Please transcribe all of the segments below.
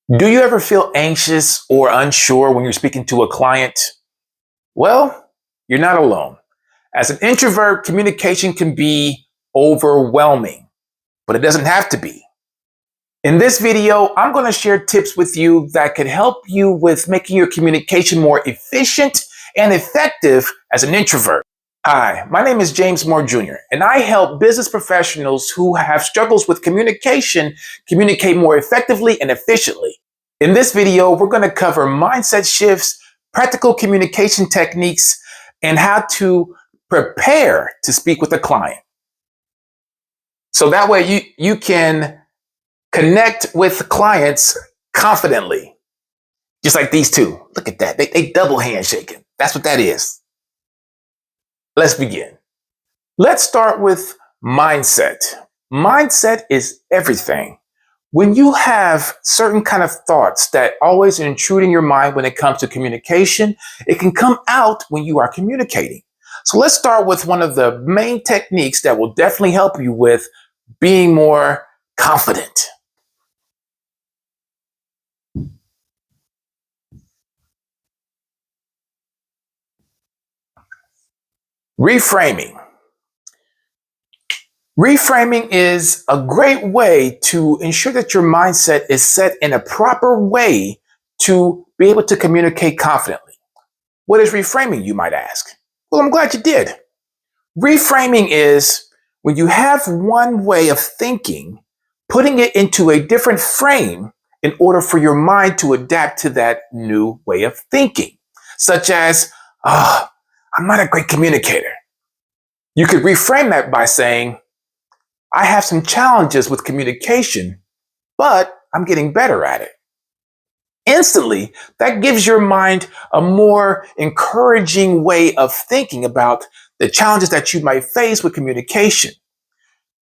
Do you ever feel anxious or unsure when you're speaking to a client? Well, you're not alone. As an introvert, communication can be overwhelming, but it doesn't have to be. In this video, I'm going to share tips with you that could help you with making your communication more efficient and effective as an introvert. Hi, my name is James Moore Jr., and I help business professionals who have struggles with communication communicate more effectively and efficiently. In this video, we're going to cover mindset shifts, practical communication techniques, and how to prepare to speak with a client. So that way you can connect with clients confidently, just like these two. Look at that. They double handshaking. That's what that is. Let's begin. Let's start with mindset. Mindset is everything. When you have certain kind of thoughts that always intrude in your mind when it comes to communication, it can come out when you are communicating. So let's start with one of the main techniques that will definitely help you with being more confident. Reframing. Reframing is a great way to ensure that your mindset is set in a proper way to be able to communicate confidently. What is reframing, you might ask? Well, I'm glad you did. Reframing is when you have one way of thinking, putting it into a different frame in order for your mind to adapt to that new way of thinking, such as, I'm not a great communicator. You could reframe that by saying, I have some challenges with communication, but I'm getting better at it. Instantly, that gives your mind a more encouraging way of thinking about the challenges that you might face with communication.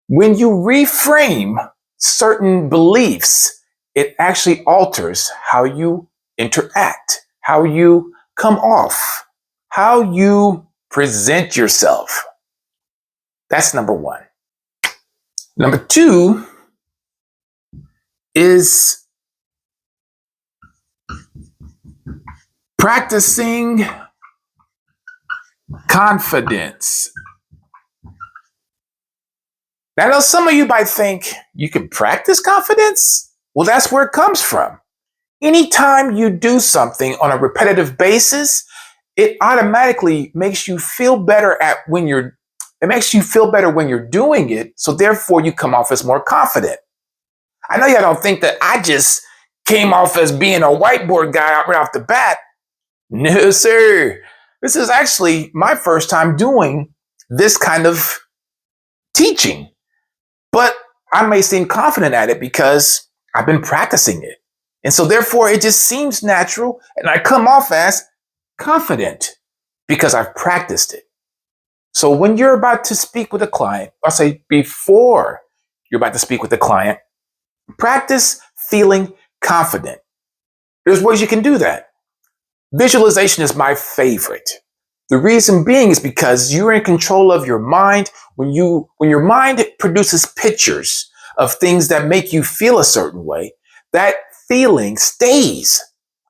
When you reframe certain beliefs, it actually alters how you interact, how you come off, how you present yourself. That's number one. Number two is practicing confidence. Now, I know some of you might think you can practice confidence. Well, that's where it comes from. Anytime you do something on a repetitive basis, it automatically makes you feel better when you're doing it. So therefore you come off as more confident. I know y'all don't think that I just came off as being a whiteboard guy right off the bat. No, sir. This is actually my first time doing this kind of teaching. But I may seem confident at it because I've been practicing it. And so therefore it just seems natural and I come off as confident because I've practiced it. So when you're about to speak with a client, I'll say before you're about to speak with a client, practice feeling confident. There's ways you can do that. Visualization is my favorite. The reason being is because you're in control of your mind. When your mind produces pictures of things that make you feel a certain way, that feeling stays.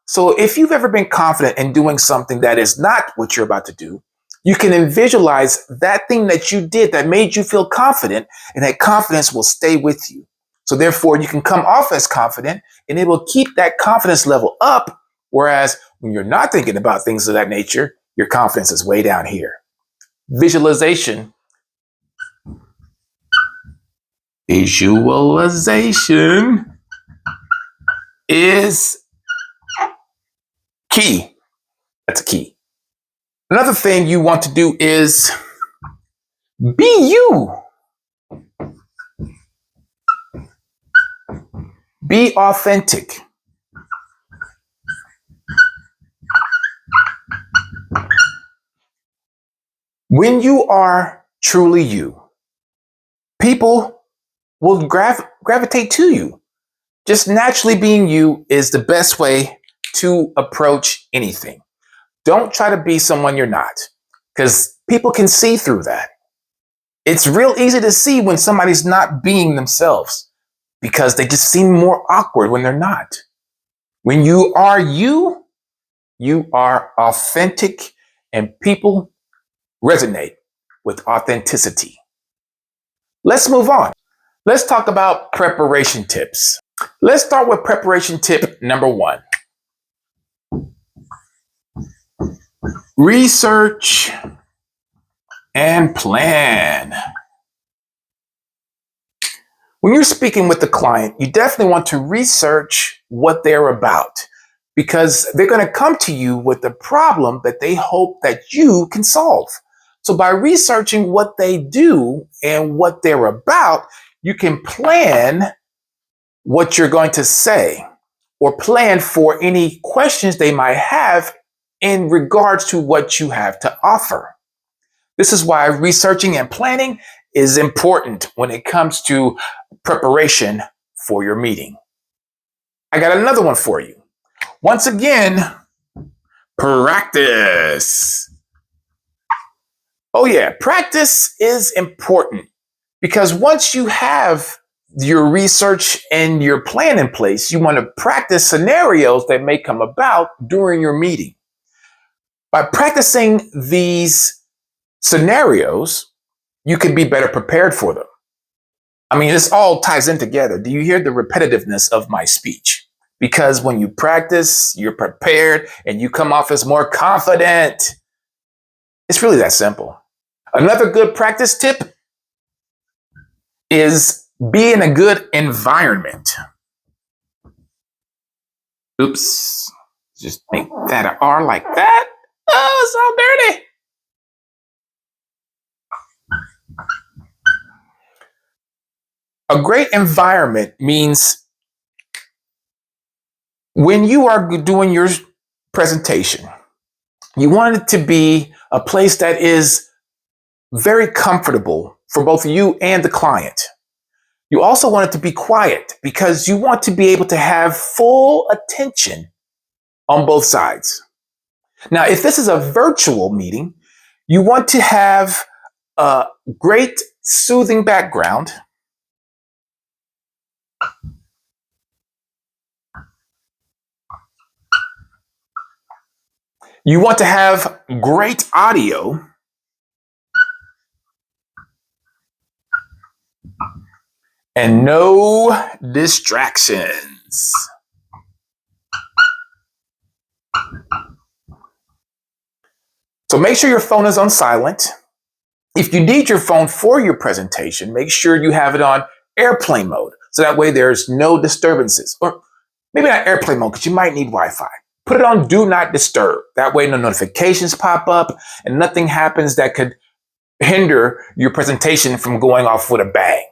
So if you've ever been confident in doing something that is not what you're about to do, you can visualize that thing that you did that made you feel confident, and that confidence will stay with you. So therefore, you can come off as confident, and it will keep that confidence level up. Whereas when you're not thinking about things of that nature, your confidence is way down here. Visualization is key. That's a key. Another thing you want to do is be you. Be authentic. When you are truly you, people will gravitate to you. Just naturally being you is the best way to approach anything. Don't try to be someone you're not, because people can see through that. It's real easy to see when somebody's not being themselves because they just seem more awkward when they're not. When you are you, you are authentic, and people resonate with authenticity. Let's move on. Let's talk about preparation tips. Let's start with preparation tip number 1. Research and plan. When you're speaking with the client, you definitely want to research what they're about because they're going to come to you with a problem that they hope that you can solve. So by researching what they do and what they're about, you can plan what you're going to say or plan for any questions they might have in regards to what you have to offer. This is why researching and planning is important when it comes to preparation for your meeting. I got another one for you. Once again, practice. Oh yeah, practice is important because once you have your research and your plan in place, you want to practice scenarios that may come about during your meeting. By practicing these scenarios, you can be better prepared for them. I mean, this all ties in together. Do you hear the repetitiveness of my speech? Because when you practice, you're prepared and you come off as more confident. It's really that simple. Another good practice tip is be in a good environment. Oops, just make that an R like that. Oh, so dirty. A great environment means when you are doing your presentation, you want it to be a place that is very comfortable for both you and the client. You also want it to be quiet because you want to be able to have full attention on both sides. Now, if this is a virtual meeting, you want to have a great soothing background. You want to have great audio. And no distractions. So make sure your phone is on silent. If you need your phone for your presentation, make sure you have it on airplane mode. So that way there's no disturbances. Or maybe not airplane mode because you might need Wi-Fi. Put it on do not disturb. That way no notifications pop up and nothing happens that could hinder your presentation from going off with a bang.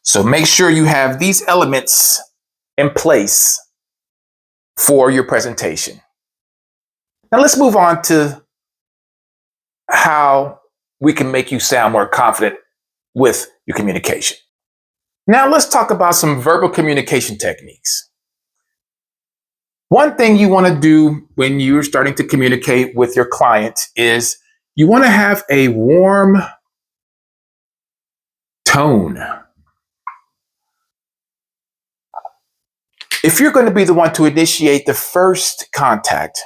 So make sure you have these elements in place for your presentation. Now let's move on to how we can make you sound more confident with your communication. Now let's talk about some verbal communication techniques. One thing you want to do when you're starting to communicate with your client is you want to have a warm tone. If you're going to be the one to initiate the first contact,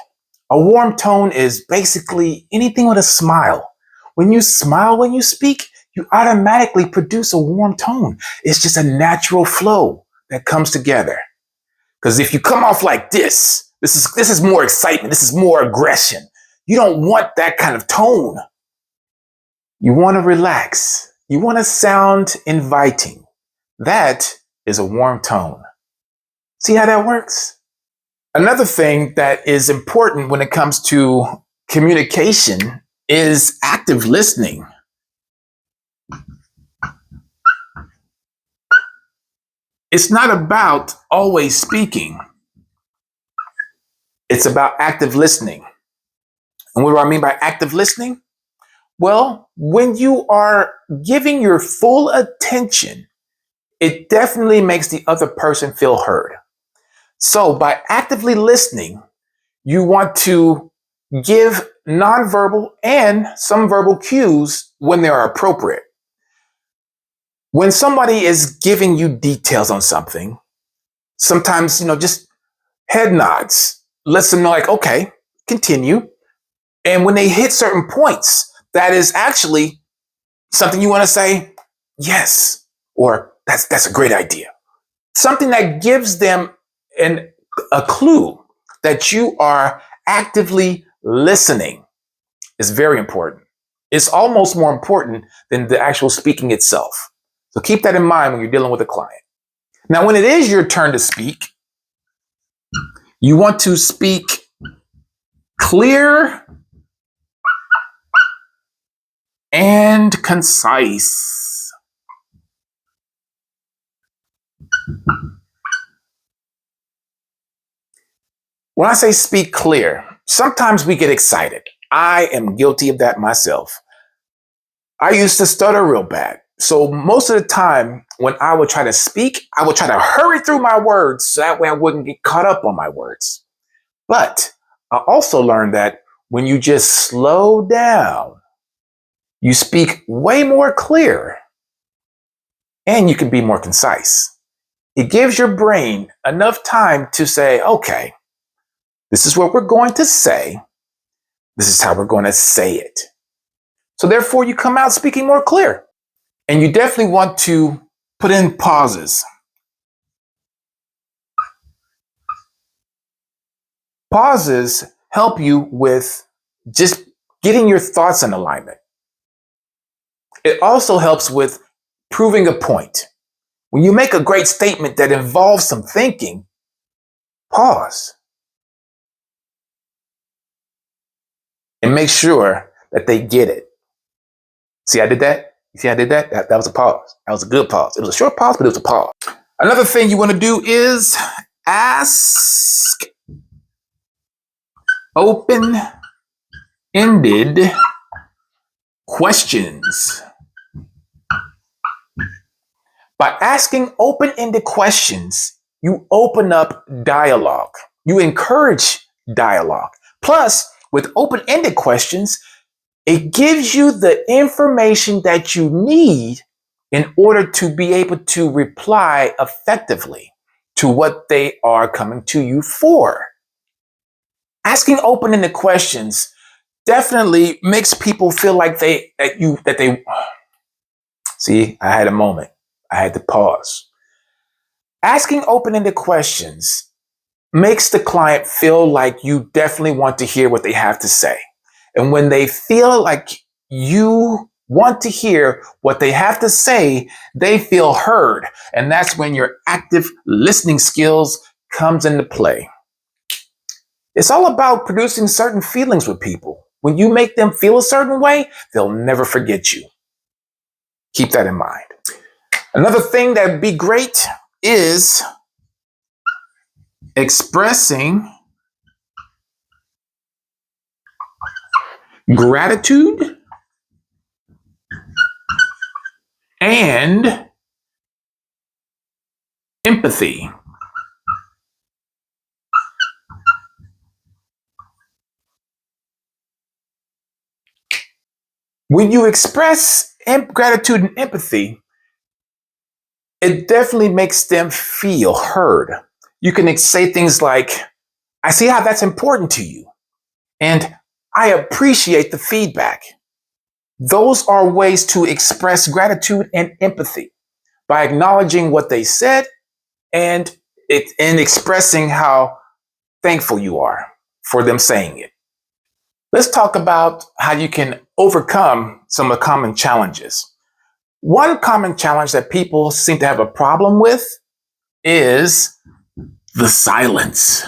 a warm tone is basically anything with a smile. When you smile when you speak, you automatically produce a warm tone. It's just a natural flow that comes together. Because if you come off like this is more excitement, this is more aggression. You don't want that kind of tone. You want to relax. You want to sound inviting. That is a warm tone. See how that works? Another thing that is important when it comes to communication is active listening. It's not about always speaking. It's about active listening. And what do I mean by active listening? Well, when you are giving your full attention, it definitely makes the other person feel heard. So by actively listening, you want to give nonverbal and some verbal cues when they are appropriate. When somebody is giving you details on something, sometimes, just head nods, lets them know like, okay, continue. And when they hit certain points, that is actually something you want to say, yes, or that's a great idea. Something that gives them a clue that you are actively listening is very important. It's almost more important than the actual speaking itself. So keep that in mind when you're dealing with a client. Now, when it is your turn to speak, you want to speak clear and concise. When I say speak clear, sometimes we get excited. I am guilty of that myself. I used to stutter real bad. So most of the time when I would try to speak, I would try to hurry through my words so that way I wouldn't get caught up on my words. But I also learned that when you just slow down, you speak way more clear and you can be more concise. It gives your brain enough time to say, okay, this is what we're going to say. This is how we're going to say it. So therefore, you come out speaking more clear. And you definitely want to put in pauses. Pauses help you with just getting your thoughts in alignment. It also helps with proving a point. When you make a great statement that involves some thinking, pause and make sure that they get it. See, I did that? You see, I did that? That was a pause. That was a good pause. It was a short pause, but it was a pause. Another thing you want to do is ask open-ended questions. By asking open-ended questions, you open up dialogue. You encourage dialogue. Plus, with open-ended questions, it gives you the information that you need in order to be able to reply effectively to what they are coming to you for. Asking open-ended questions definitely makes people feel like they see, I had a moment. I had to pause. Asking open-ended questions makes the client feel like you definitely want to hear what they have to say. And when they feel like you want to hear what they have to say, they feel heard. And that's when your active listening skills comes into play. It's all about producing certain feelings with people. When you make them feel a certain way, they'll never forget you. Keep that in mind. Another thing that would be great is expressing gratitude and empathy. When you express gratitude and empathy, it definitely makes them feel heard. You can say things like, I see how that's important to you, and I appreciate the feedback. Those are ways to express gratitude and empathy by acknowledging what they said and expressing how thankful you are for them saying it. Let's talk about how you can overcome some of the common challenges. One common challenge that people seem to have a problem with is the silence.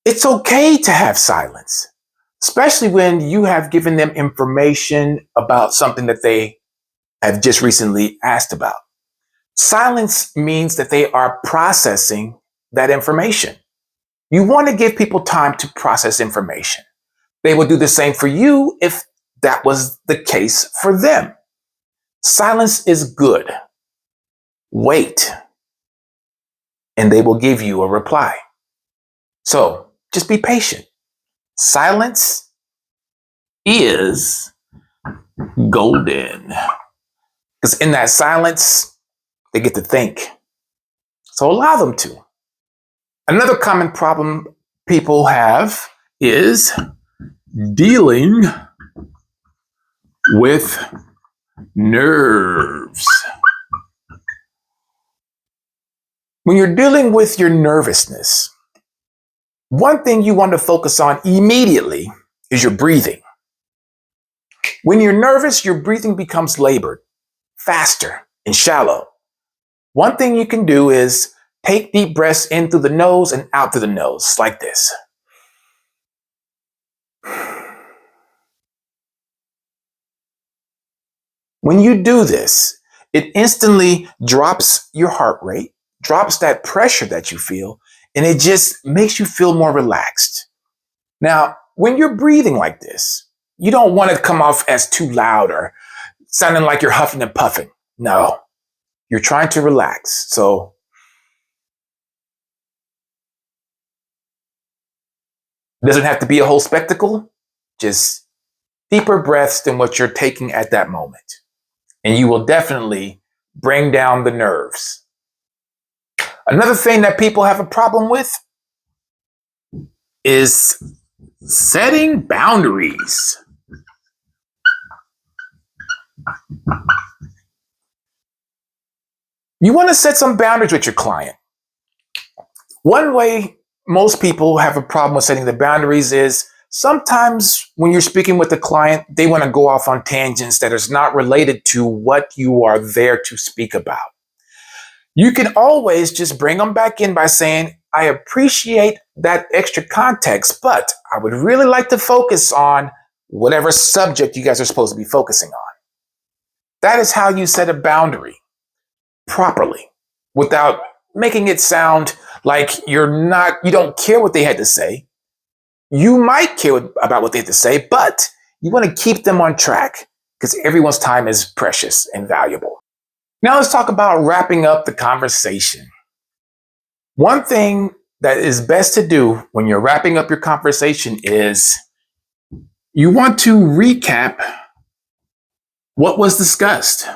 It's okay to have silence, especially when you have given them information about something that they have just recently asked about. Silence means that they are processing that information. You want to give people time to process information. They will do the same for you if that was the case for them. Silence is good. Wait, and they will give you a reply. So just be patient. Silence is golden. Because in that silence, They get to think. So allow them to. Another common problem people have is dealing with nerves. When you're dealing with your nervousness, one thing you want to focus on immediately is your breathing. When you're nervous, your breathing becomes labored, faster, and shallow. One thing you can do is take deep breaths in through the nose and out through the nose, like this. When you do this, it instantly drops your heart rate, drops that pressure that you feel, and it just makes you feel more relaxed. Now, when you're breathing like this, you don't want to come off as too loud or sounding like you're huffing and puffing. No, you're trying to relax. So it doesn't have to be a whole spectacle, just deeper breaths than what you're taking at that moment. And you will definitely bring down the nerves. Another thing that people have a problem with is setting boundaries. You want to set some boundaries with your client. One way most people have a problem with setting the boundaries is sometimes when you're speaking with the client, they want to go off on tangents that is not related to what you are there to speak about. You can always just bring them back in by saying, I appreciate that extra context, but I would really like to focus on whatever subject you guys are supposed to be focusing on. That is how you set a boundary properly without making it sound like you don't care what they had to say. You might care about what they have to say, but you want to keep them on track because everyone's time is precious and valuable. Now let's talk about wrapping up the conversation. One thing that is best to do when you're wrapping up your conversation is you want to recap what was discussed.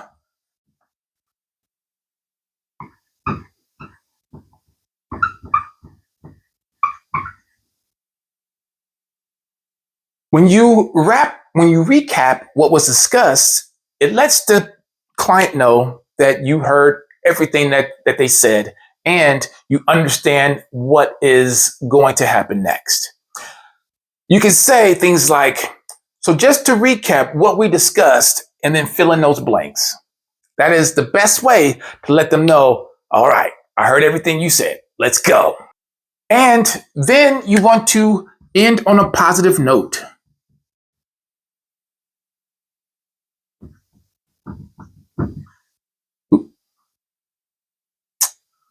When you recap what was discussed, it lets the client know that you heard everything that they said and you understand what is going to happen next. You can say things like, so just to recap what we discussed and then fill in those blanks. That is the best way to let them know, all right, I heard everything you said. Let's go. And then you want to end on a positive note.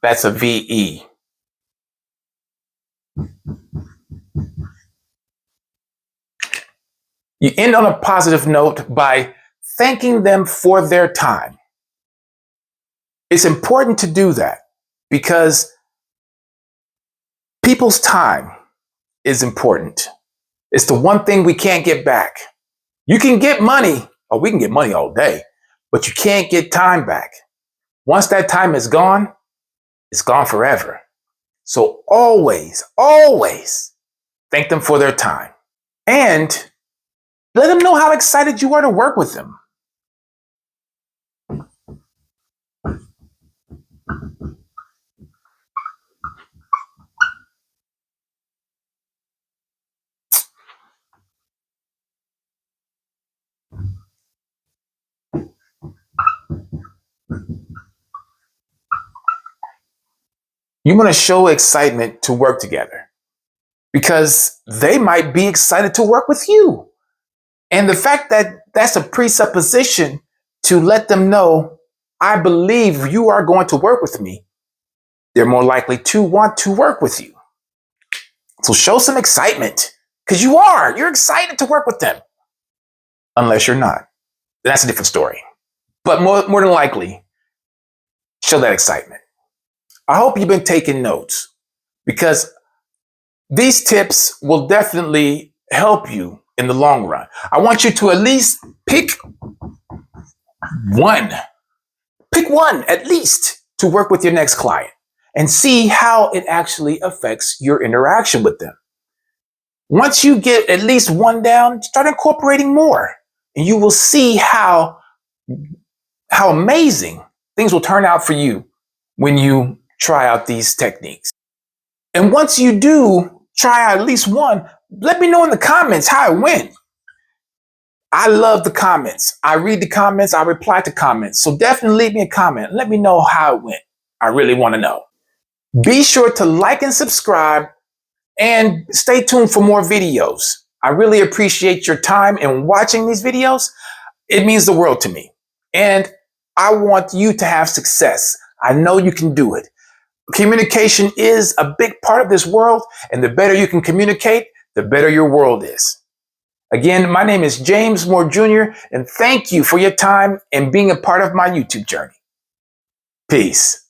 That's a VE. You end on a positive note by thanking them for their time. It's important to do that because people's time is important. It's the one thing we can't get back. You can get money, or we can get money all day, but you can't get time back. Once that time is gone, it's gone forever. So always, always thank them for their time. And let them know how excited you are to work with them. You want to show excitement to work together because they might be excited to work with you. And the fact that that's a presupposition to let them know, I believe you are going to work with me, they're more likely to want to work with you. So show some excitement because you're excited to work with them. Unless you're not. That's a different story. But more than likely, show that excitement. I hope you've been taking notes because these tips will definitely help you in the long run. I want you to at least pick one. Pick one at least to work with your next client and see how it actually affects your interaction with them. Once you get at least one down, start incorporating more, and you will see how amazing things will turn out for you when you try out these techniques. And once you do try out at least one, let me know in the comments how it went. I love the comments. I read the comments. I reply to comments. So definitely leave me a comment. Let me know how it went. I really want to know. Be sure to like and subscribe and stay tuned for more videos. I really appreciate your time in watching these videos. It means the world to me. And I want you to have success. I know you can do it. Communication is a big part of this world, and the better you can communicate, the better your world is. Again, my name is James Moore Jr., and thank you for your time and being a part of my YouTube journey. Peace.